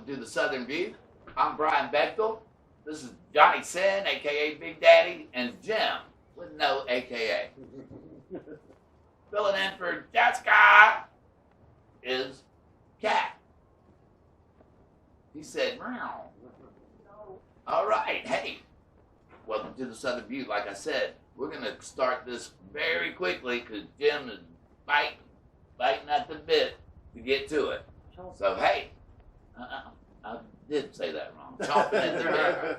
to the Southern View. I'm Brian Bechtel. This is Johnny Sin, a.k.a. Big Daddy, and Jim, with no a.k.a. Filling in for Jessica is Cat. He said, meow. All right, hey, welcome to the Southern View. Like I said, we're going to start this very quickly because Jim is biting at the bit to get to it. So, hey, I did say that wrong. Chomping at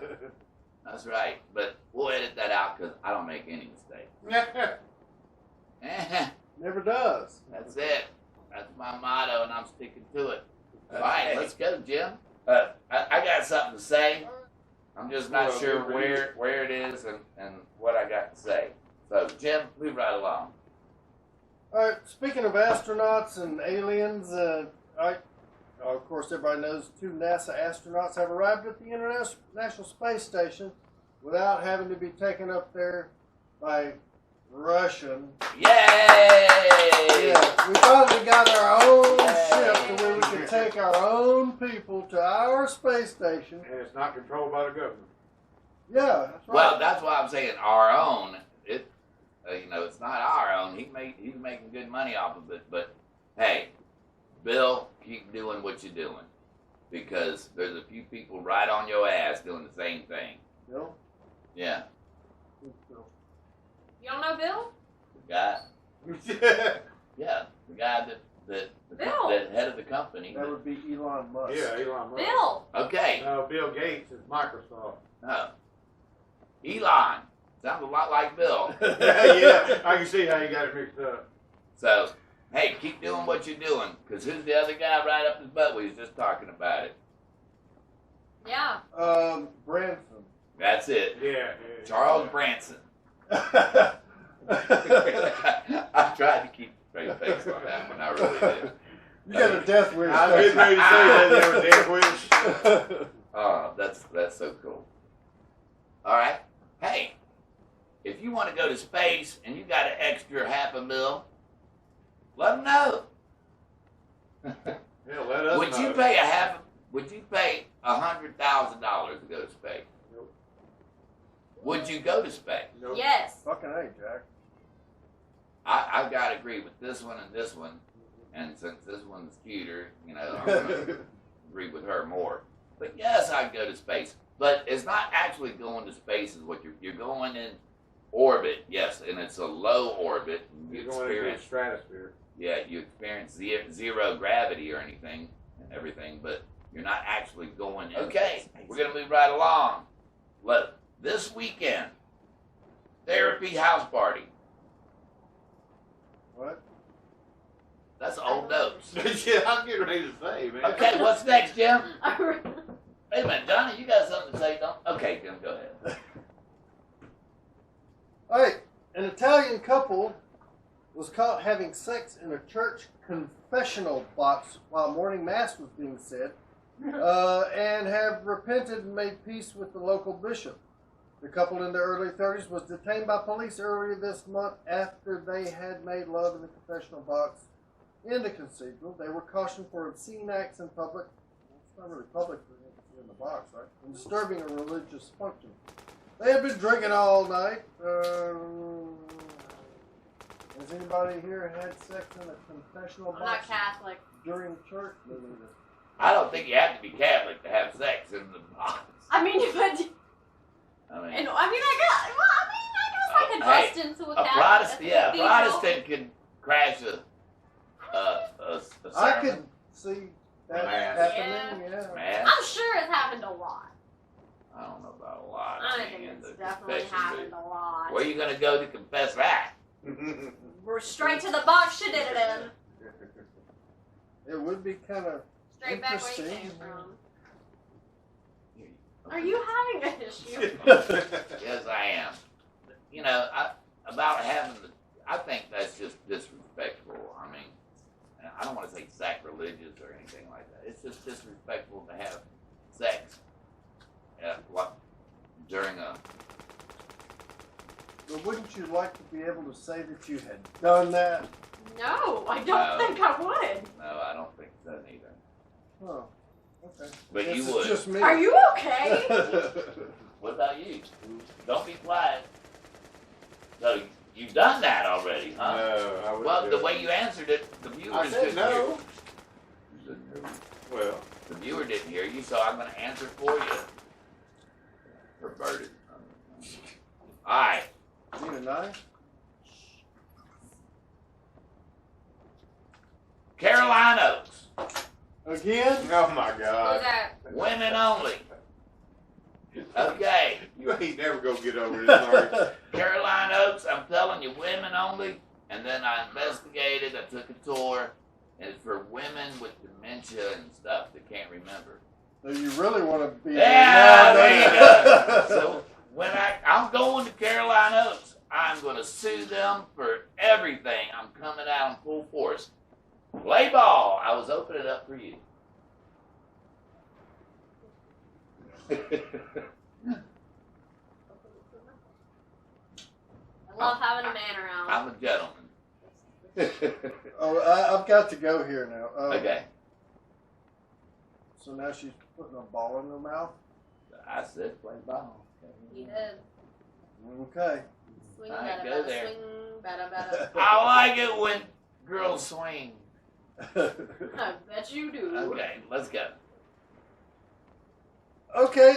the bit. That's right. But we'll edit that out because I don't make any mistakes. Never does. That's it. That's my motto, and I'm sticking to it. All right, let's go, Jim. I got something to say. I'm just not sure where it is and what I got to say. So, Jim, move right along. All right, speaking of astronauts and aliens, of course, everybody knows 2 NASA astronauts have arrived at the International Space Station without having to be taken up there by Russian. Yay! Yeah, we finally got our own ship to where we can take our own people to our space station. And it's not controlled by the government. Yeah, that's right. Well, that's why I'm saying our own. It's not our own. He's making good money off of it. But hey, Bill, keep doing what you're doing because there's a few people right on your ass doing the same thing. Bill? Yeah. Who's Bill? You don't know Bill? The guy. Yeah, the guy that head of the company. That would be Elon Musk. Yeah, Elon Musk. Bill! Okay. No, Bill Gates is Microsoft. Oh. Elon. Sounds a lot like Bill. Yeah, I can see how you got it mixed up. So, hey, keep doing what you're doing, because who's the other guy right up his butt? We was just talking about it. Yeah. Branson. That's it. Yeah. Charles Branson. I tried to keep a straight face on that one. I really did. You got a death wish. I was getting ready to say that there was death wish. Oh, that's so cool. All right. Hey, if you want to go to space and you got an extra $500,000, let them know. Yeah, let us Would know. you pay $100,000 to go to space? Nope. Would you go to space? Nope. Yes. Fucking A, Jack. I got to agree with this one and this one. And since this one's cuter, I'm going to agree with her more. But yes, I'd go to space. But it's not actually going to space is what you're going in orbit, yes, and it's a low orbit. You're going into the stratosphere. Yeah, you experience zero gravity or anything and everything, but you're not actually going in. Okay, we're going to move right along. This weekend, therapy house party. What? That's old notes. Yeah, I'm getting ready to say, man. Okay, what's next, Jim? Wait a minute, Johnny, you got something to say, don't? Okay, Jim, go ahead. All right, an Italian couple was caught having sex in a church confessional box while morning mass was being said, and have repented and made peace with the local bishop. The couple in their early 30s was detained by police earlier this month after they had made love in the confessional box in the cathedral. They were cautioned for obscene acts in public. It's not really public in the box, right? And disturbing a religious function. They had been drinking all night. Has anybody here had sex in a confessional box? I'm not Catholic. During church? I don't think you have to be Catholic to have sex in the box. I mean, but... I guess I could bust into a Catholic. A Protestant could crash a sermon. I could see that happening, yeah. Mass. I'm sure it's happened a lot. I don't know about a lot. I think it's definitely happened a lot. Where are you going to go to confess that? We're straight to the box she did it in. It would be kind of Straight back where you interesting. came from. Are you having an issue? Yes, I am. I think that's just disrespectful. I mean, I don't want to say sacrilegious or anything like that. It's just disrespectful to have sex during a... But wouldn't you like to be able to say that you had done that? No, I don't think I would. No, I don't think so neither. Huh. Okay. But Guess you it's would. just me. Are you okay? What about you? Don't be quiet. So you've done that already, huh? No, I wouldn't Well, do the it. way you answered it, the viewers I said didn't no. hear. You said no. Well, The viewer didn't hear you, so I'm going to answer for you. Perverted. All right. Need a knife? Caroline Oaks. Again? oh my Who's God. that? Women only. Okay. You ain't never gonna get over this, Mark. Caroline Oaks, I'm telling you, women only. And then I investigated, I took a tour, and it's for women with dementia and stuff that can't remember. So you really want to be Yeah, there you go. So when I'm going to Caroline Oaks, I'm going to sue them for everything. I'm coming out in full force. Play ball. I was opening it up for you. I love having a man around. I'm a gentleman. Oh, I've got to go here now. Okay. So now she's putting a ball in her mouth? I said play ball. You did. Okay. Swing, All right, bada, go bada, there. swing, bada, bada. I like it when girls swing. I bet you do. Okay, let's go. Okay.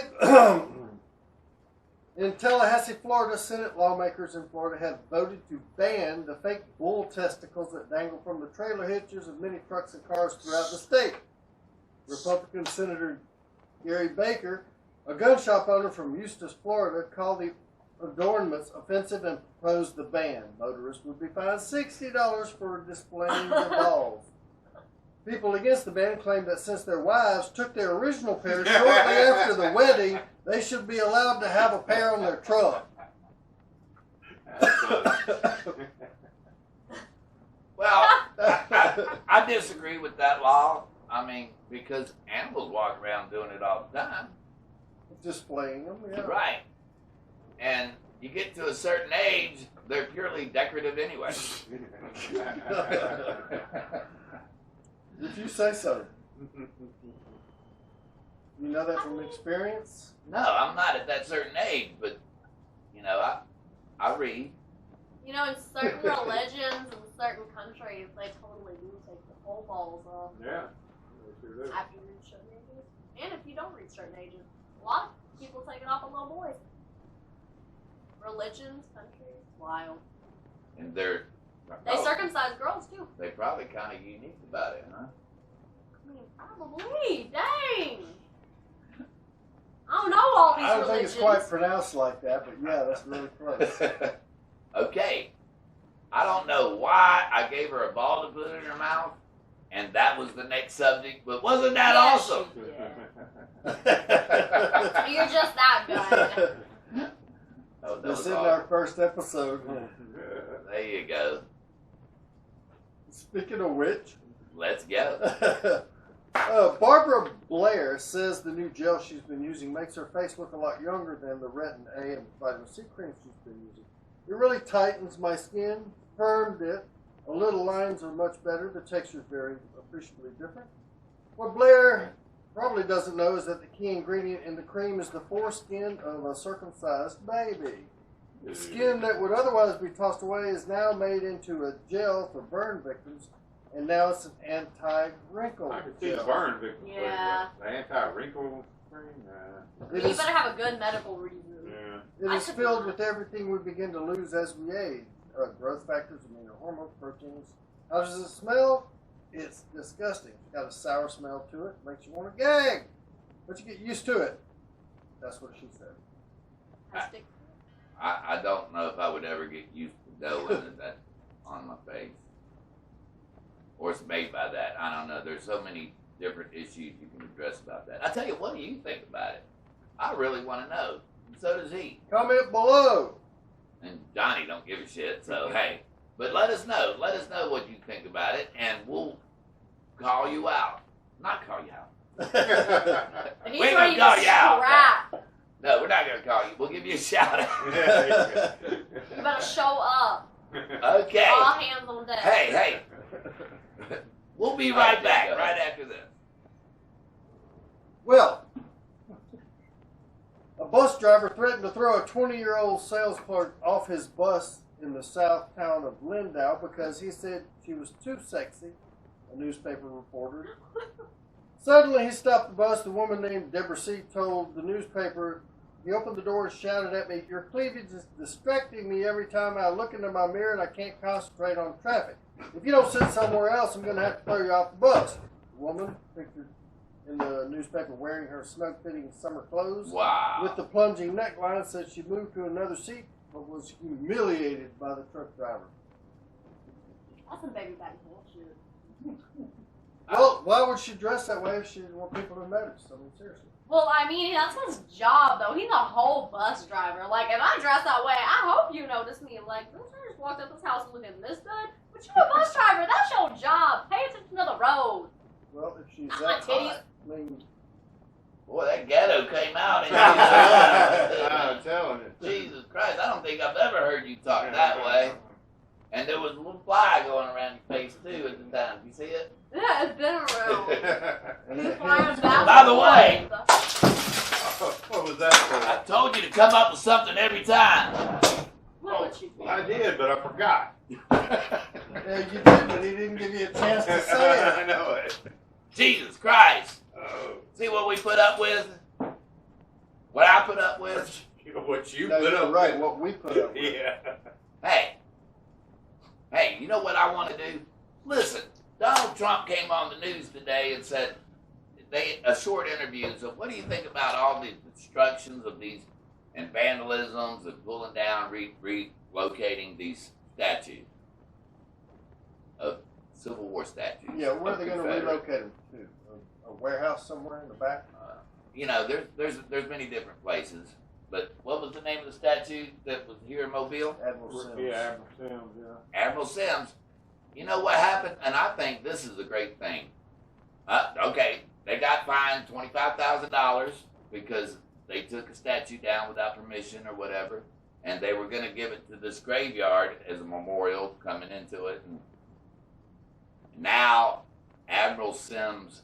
In Tallahassee, Florida, Senate lawmakers in Florida have voted to ban the fake bull testicles that dangle from the trailer hitches of many trucks and cars throughout the state. Republican Senator Gary Baker, a gun shop owner from Eustis, Florida, called the adornments offensive and proposed the ban. Motorists would be fined $60 for displaying the balls. People against the ban claim that since their wives took their original pair shortly after the wedding, they should be allowed to have a pair on their truck. Well, I disagree with that law. I mean, because animals walk around doing it all the time. Displaying them, yeah. Right. And you get to a certain age, they're purely decorative anyway. If you say so. You know that from experience? No, I'm not at that certain age, but, you know, I read. You know, in certain religions and certain countries, they totally do take the pole balls off Yeah. They sure do. after you reach certain ages. And if you don't reach certain ages, a lot of people take it off on little boys. Religions, countries, wild. And they're... They circumcise girls, too. They're probably kind of unique about it, huh? I mean, probably. Dang. I don't know all these I don't religions. think it's quite pronounced like that, but yeah, that's really close. Okay. I don't know why I gave her a ball to put in her mouth, and that was the next subject, but wasn't that Yes, awesome? you did. You're just that good. Oh, that This was is awesome. our first episode. There you go. Speaking of which, Let's go. Barbara Blair says the new gel she's been using makes her face look a lot younger than the retin A and vitamin C cream she's been using. It really tightens my skin, firmed it. A little lines are much better. The texture is very appreciably different. What Blair probably doesn't know is that the key ingredient in the cream is the foreskin of a circumcised baby. The skin that would otherwise be tossed away is now made into a gel for burn victims, and now it's an anti-wrinkle I can see the gel. burn victim. Yeah. The anti-wrinkle cream. It You is, better have a good medical reason. Yeah. it is filled with everything we begin to lose as we age. Growth factors, amino hormones, proteins. How does it smell? It's disgusting. It's got a sour smell to it. Makes you want to gag. But you get used to it. That's what she said. I don't know if I would ever get used to doing that on my face. Or it's made by that. I don't know. There's so many different issues you can address about that. I tell you, what do you think about it? I really want to know. And so does he. Comment below. And Johnny don't give a shit, so hey. But let us know. Let us know what you think about it, and we'll call you out. Not call you out. And We he's ain't ready gonna call to you out. scrap. No, we're not going to call you. We'll give you a shout out. You better show up. Okay. All hands on deck. Hey. We'll be right back right after this. Well, a bus driver threatened to throw a 20-year-old sales clerk off his bus in the south town of Lindau because he said she was too sexy, a newspaper reported. Suddenly, he stopped the bus. The woman named Deborah C. told the newspaper, he opened the door and shouted at me, your cleavage is distracting me every time I look into my mirror and I can't concentrate on traffic. If you don't sit somewhere else, I'm going to have to throw you off the bus. The woman, pictured in the newspaper wearing her snug-fitting summer clothes, with the plunging neckline, said she moved to another seat but was humiliated by the truck driver. That's some baby daddy bullshit. Well, why would she dress that way if she didn't want people to notice? I mean, seriously. Well, I mean, that's his job, though. He's a whole bus driver. Like, if I dress that way, I hope you notice me. Like, this guy just walked up this house looking this good. But you're a bus driver. That's your job. Pay attention to the road. Well, if she's Not that my titties. hot, I mean... Boy, that ghetto came out. I'm telling you. Jesus Christ, I don't think I've ever heard you talk that way. And there was a little fly going around your face, too, at the time. You see it? Yeah, it's been around. By the way, What was that for? I told you to come up with something every time. What would you do? I did, but I forgot. Yeah, you did, but he didn't give you a chance to say it. I know it. Jesus Christ. Oh, See what we put up with? What I put up with? what you No, put you're up right, with. what we put up with. Yeah. Hey, you know what I want to do? Listen, Donald Trump came on the news today and said, a short interview, so what do you think about all the destructions of these, and vandalisms, and pulling down, relocating these statues of Civil War statues? Yeah, where are they going to Confederate. relocate them to? A warehouse somewhere in the back? You know, there's many different places, but what was the name of the statue that was here in Mobile? Admiral Sims. Yeah, Admiral Sims, yeah. Admiral Sims. You know what happened? And I think this is a great thing. Okay, they got fined $25,000 because they took a statue down without permission or whatever, and they were going to give it to this graveyard as a memorial coming into it. And now Admiral Sims'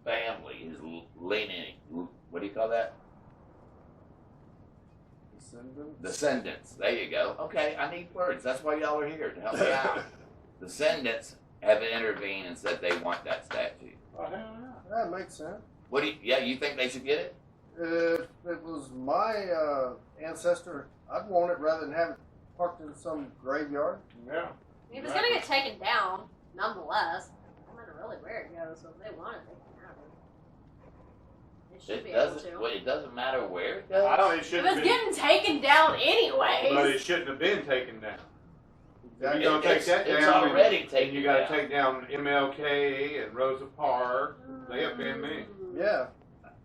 family is leaning. What do you call that? Descendants. There you go. Okay, I need words. That's why y'all are here, to help me out. Descendants have intervened and said they want that statue. Oh, hell yeah. That makes sense. What do you? Yeah, you think they should get it? If it was my ancestor, I'd want it rather than have it parked in some graveyard. Yeah. If it's gonna get taken down, nonetheless, no matter really where it goes, so if they want it, they can have it. They should It be able doesn't. to. Well, it doesn't matter where it I goes. don't. It If shouldn't it's be. getting taken down anyways. But it shouldn't have been taken down. If you're gonna It's- take that it's down, already and taken you got to down. take down MLK and Rosa Parks. They offend me. Yeah.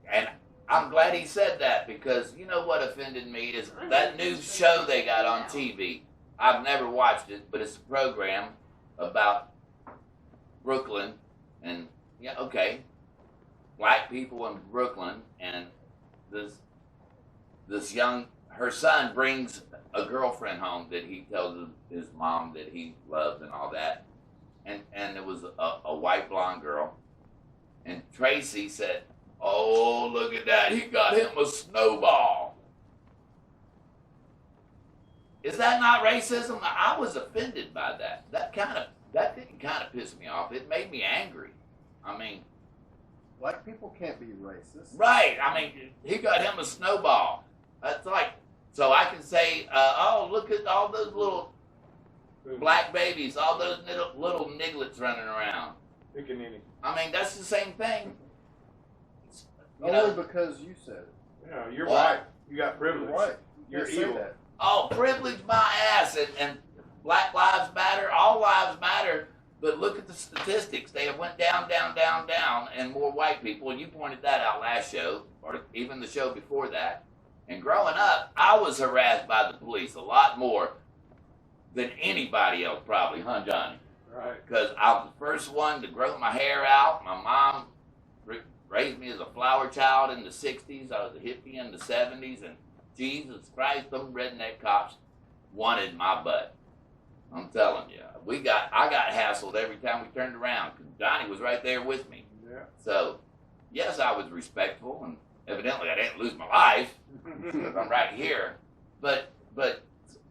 And I'm glad he said that, because you know what offended me is that new show they got on TV. I've never watched it, but it's a program about Brooklyn, and yeah, okay, black people in Brooklyn, and this young, her son brings a girlfriend home that he tells his mom that he loves and all that, and it was a white blonde girl, and Tracy said, "Oh, look at that, he got him a snowball." Is that not racism? I was offended by that. That didn't kind of piss me off. It made me angry. I mean, Black people can't be racist. right. I mean, he got him a snowball. That's like, so I can say, oh, look at all those little black babies, all those little nigglets running around. Pickaninny. I mean, that's the same thing. You Only know, because you said it. Yeah, you're What? white. You got privilege. You're white. You're Say evil. that. oh, privilege my ass, and Black Lives Matter, all lives matter, but look at the statistics. They have went down, down, down, down, and more white people, and you pointed that out last show, or even the show before that. And growing up, I was harassed by the police a lot more than anybody else probably, huh, Johnny? Right. Because I was the first one to grow my hair out. My mom raised me as a flower child in the 60s. I was a hippie in the 70s, and Jesus Christ, them redneck cops wanted my butt. I'm telling you, I got hassled every time we turned around, because Johnny was right there with me. Yeah. So, yes, I was respectful, and evidently I didn't lose my life because I'm right here. But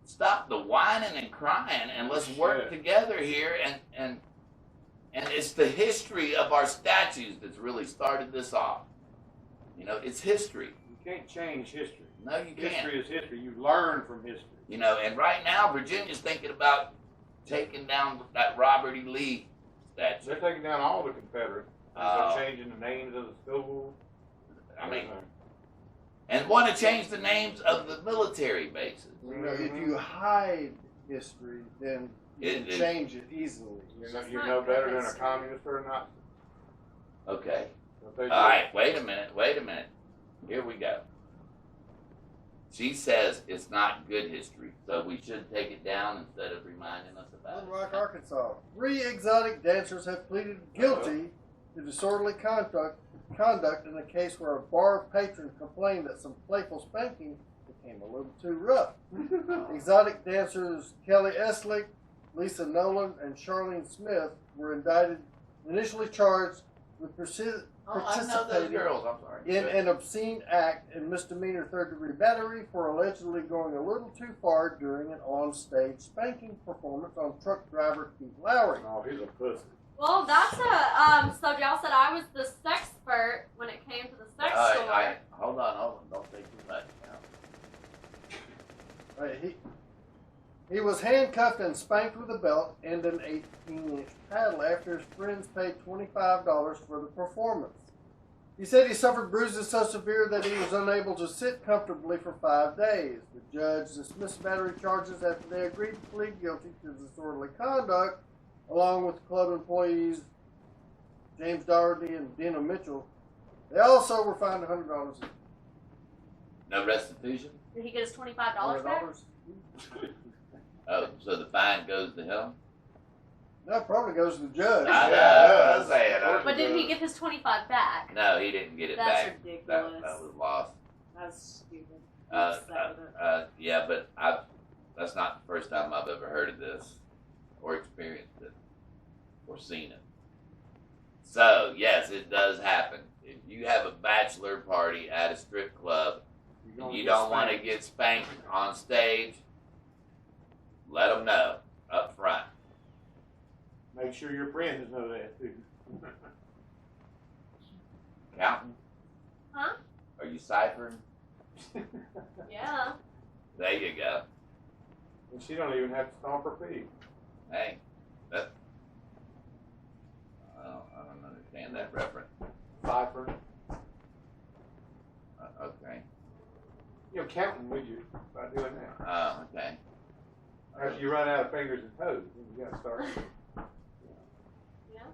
stop the whining and crying, and let's work together here. And it's the history of our statues that's really started this off. You know, it's history. You can't change history. No, you can't. History is history. You learn from history. You know, and right now Virginia's thinking about taking down that Robert E. Lee statue. They're taking down all the Confederates. They're changing the names of the schools. I mean, and want to change the names of the military bases. You know, if you hide history, then you can change it easily. You're no better than a communist or a Nazi. Okay. All right, wait a minute. Here we go. She says it's not good history, so we should take it down instead of reminding us about it. Unlike Arkansas, 3 exotic dancers have pleaded guilty to disorderly conduct in a case where a bar patron complained that some playful spanking became a little too rough. Exotic dancers Kelly Eslick, Lisa Nolan, and Charlene Smith were indicted, initially charged with I know those girls. I'm sorry. in an obscene act and misdemeanor third-degree battery for allegedly going a little too far during an on-stage spanking performance on truck driver Keith Lowry. Oh, he's a pussy. Well, that's a so y'all said I was the sexpert when it came to the sex store. Hold on. Don't say too much now. He was handcuffed and spanked with a belt and an 18-inch paddle after his friends paid $25 for the performance. He said he suffered bruises so severe that he was unable to sit comfortably for 5 days. The judge dismissed battery charges after they agreed to plead guilty to disorderly conduct, along with club employees James Doherty and Dina Mitchell. They also were fined $100. No restitution? Did he get his $25 back? Oh, so the fine goes to him? No, it probably goes to the judge. I know. I say it. But did he get his 25 back? No, he didn't get it That's back. ridiculous. That was lost. That's stupid. Yeah, but that's not the first time I've ever heard of this or experienced it or seen it. So, yes, it does happen. If you have a bachelor party at a strip club and you don't want to get spanked on stage, let them know up front. Make sure your friends know that, too. Counting? Huh? Are you ciphering? Yeah. There you go. And she don't even have to stomp her feet. Hey, I don't understand that reference. Cipher. Okay. You know, counting with you by doing that. Oh, okay. After you run out of fingers and toes, then you got to start. Yeah.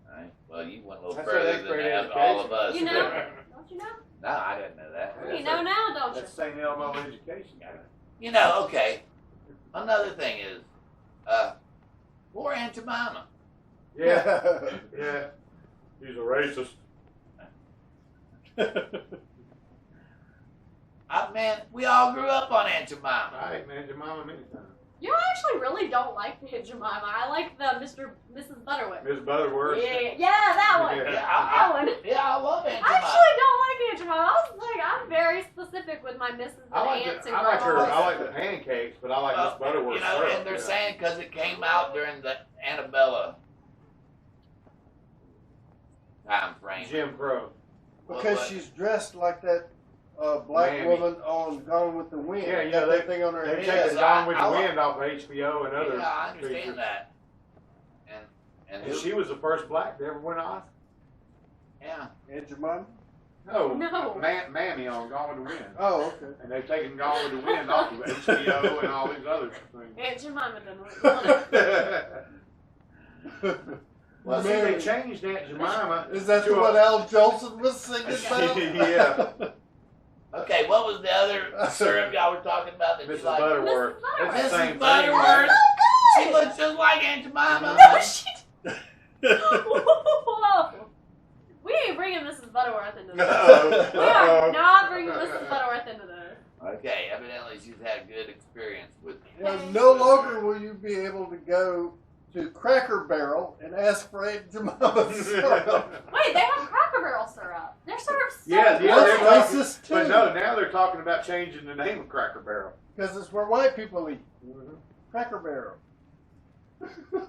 All right. Well, you went a little That's further eighth than grade all of us. You know? Don't you know? No, I didn't know that. You know now, don't you? That's St. Elmo education. You know, okay. Another thing is, poor Aunt Jemima. Yeah. Yeah. He's a racist. Man, we all grew up on Aunt Jemima. I ate Aunt Jemima many times. You actually really don't like the Jemima. I like the Mrs. Butterworth. Miss Butterworth. Yeah, that one. Yeah. That one. Yeah, I love Aunt I Jemima. actually don't like Aunt Jemima. I was like, I'm very specific with my Mrs. and aunts and I like grandmas. I like the pancakes, but I like Miss Butterworth. You know, and they're saying because it came out during the Annabella time frame. Jim Crow. Because she's dressed like that black Mammy. woman on Gone with the Wind. Yeah, Got that thing on her They're head. taking Gone with the Wind off of HBO and other Yeah, I understand features. that. And And she was the first black to ever win an Oscar. Yeah. Aunt Jemima? No. Mammy on Gone with the Wind. Oh, okay. And they've taken Gone with the Wind off of HBO and all these other things. Aunt Jemima didn't. Well, see, they changed Aunt Jemima. Is that the one Al Jolson was singing about? Yeah. Okay, what was the other syrup y'all were talking about that Mrs. you like? Butterworth. It's the Mrs. same Butterworth. thing. She looks just like Aunt Jemima. No, she. Whoa. We ain't bringing Mrs. Butterworth into this. We are not bringing Mrs. Butterworth into this. Okay, evidently she's had a good experience with No longer will you be able to go to Cracker Barrel and ask for Aunt Jemima's syrup. Wait, they have Cracker Barrel syrup. Yeah, so yeah, good. they're That's talking, racist, but too. no, now they're talking about changing the name of Cracker Barrel. Because it's where white people eat. Cracker Barrel.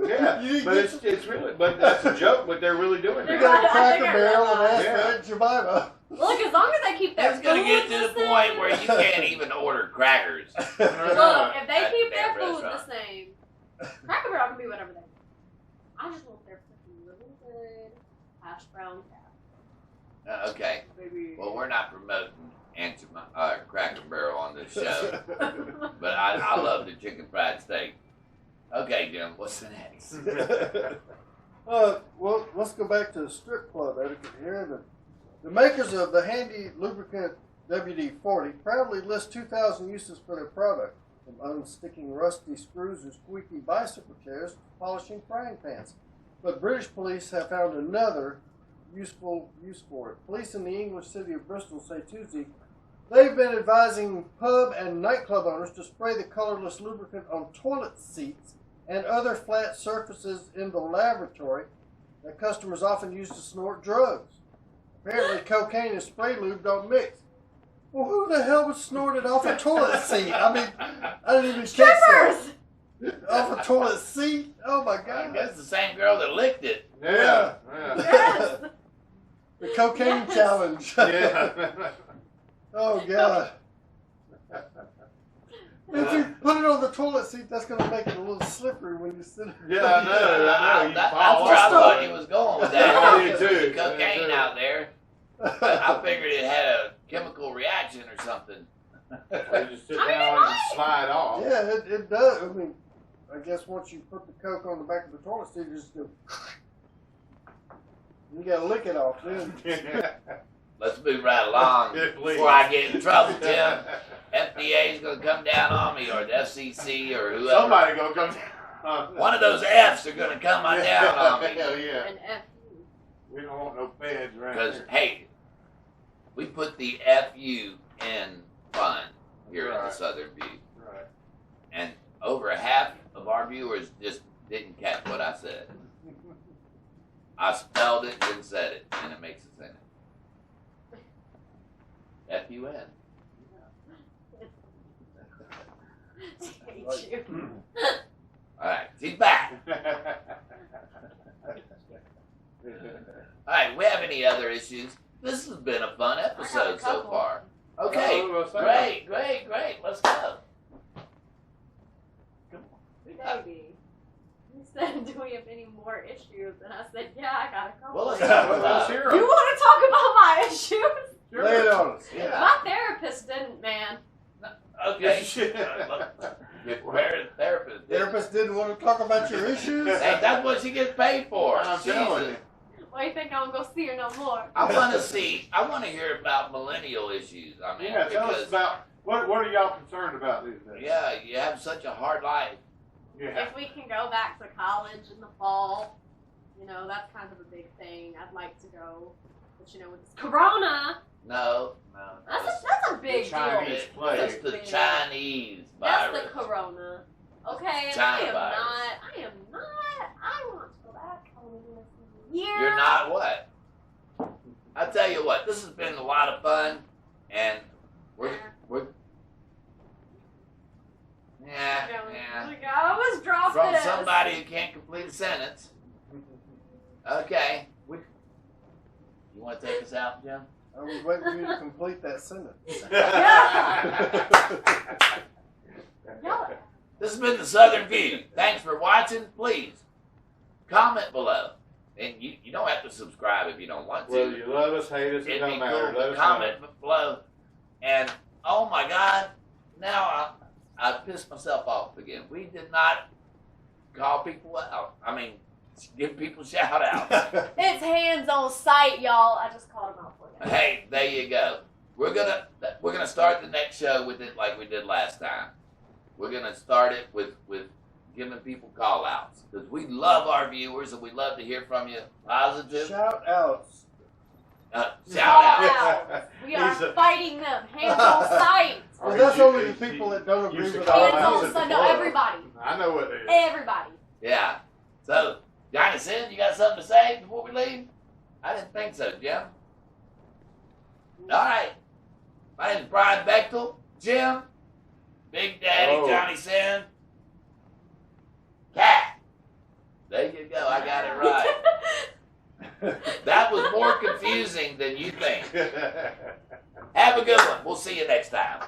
Yeah, You but get it's really, but that's a joke. But they're really doing You it. got a I Cracker think I Barrel read and that. ask Yeah. for Aunt Jemima. Look, as long as they keep their It's gonna food get to the the same. point where you can't even order crackers. Look, if they At keep their their food restaurant. the same, Cracker Barrel can be whatever they want. I just want their freaking really good hash brown cap. Okay. Baby. Well, we're not promoting Cracker Barrel on this show, but I love the chicken fried steak. Okay, Jim, what's the next? Well, let's go back to the strip club etiquette here. The makers of the handy lubricant WD-40 proudly list 2,000 uses for their product, from unsticking rusty screws and squeaky bicycle chairs to polishing frying pans. But British police have found another useful use for it. Police in the English city of Bristol say Tuesday they've been advising pub and nightclub owners to spray the colorless lubricant on toilet seats and other flat surfaces in the lavatory that customers often use to snort drugs. Apparently, cocaine and spray lube don't mix. Well, who the hell would snort it off a toilet seat? I mean, I didn't even catch that. Strippers! Off a toilet seat? Oh my I God. guess the same girl that licked it. Yeah. Yes! The cocaine Yes. challenge. Yeah. Oh God. If you put it on the toilet seat, that's going to make it a little slippery when you sit. Yeah, I know. You That's fall where I off. thought he was going with that. I did There's too. cocaine I did too. out there. I figured it had a chemical reaction or something. You just sit I mean, down it and slide off. Yeah, it does. I mean, I guess once you put the coke on the back of the toilet seat, you just go. You got to lick it off then. Let's move right along Yeah, please. before I get in trouble, Tim. FDA is going to come down on me, or the FCC, or whoever. Somebody gonna come down. One of those F's are going to come down on me. Hell yeah. And F. We don't want no feds around Because, here. hey, we put the FU in fun here in the Right. Southern View. Right. And over half of our viewers just didn't catch what I said. I spelled it and said it, and it makes a sentence. F-U-N. Hate you. All right, she's back. All right, we have any other issues? This has been a fun episode so couple. far. Okay, Oh, what's that? great. Let's go. Come on. Baby. You said, do we have any more issues? And I said, yeah, I got a couple. Well, let's Let's talk about hear it. You 'em. want to talk about my issues? Sure. Lay it on us. Yeah. My therapist didn't, man. Okay. Shit. Good therapist. Therapist didn't want to talk about your issues. Hey, that's what she gets paid for. I'm telling you. Jesus. Why you think I'm going to see her no more? I want to hear about millennial issues. I mean, Yeah, tell us because, about what are y'all concerned about these days? yeah, you have such a hard life. Yeah. If we can go back to college in the fall, you know, that's kind of a big thing. I'd like to go. But, you know, with this corona, No. that's a big The Chinese deal. plague. That's the Chinese That's virus. the corona. Okay, and China virus. I want to go back home this year. You're not what? I tell you what, this has been a lot of fun, and we're yeah. I was dropped From this. somebody who can't complete a sentence. Okay. You want to take us out, Jim? I was waiting for you to complete that sentence. Y'all- This has been the Southern View. Thanks for watching. Please comment below. And you don't have to subscribe if you don't want to. Whether you love us, hate us, it It'd don't be matter. cool Let to us comment below. And oh my God, now I pissed myself off again. We did not call people out. I mean, give people shout out. That's It's hands on sight, y'all. I just called him out for you. Hey, there you go. We're gonna start the next show with it like we did last time. We're gonna start it with giving people call outs because we love our viewers and we love to hear from you. Positive Shout outs. shout out. Out. We are He's a- fighting them. Hands on sight. Well, that's only the people that don't agree Used to with call our out Hands to on the sight. No, club. everybody. I know what it is. Everybody. Yeah. So, Johnny Sin, you got something to say before we leave? I didn't think so, Jim. All right. My name's Brian Bechtel. Jim. Big Daddy Oh. Johnny Sin. Cat. There you go. I got it right. That was more confusing than you think. Have a good one. We'll see you next time.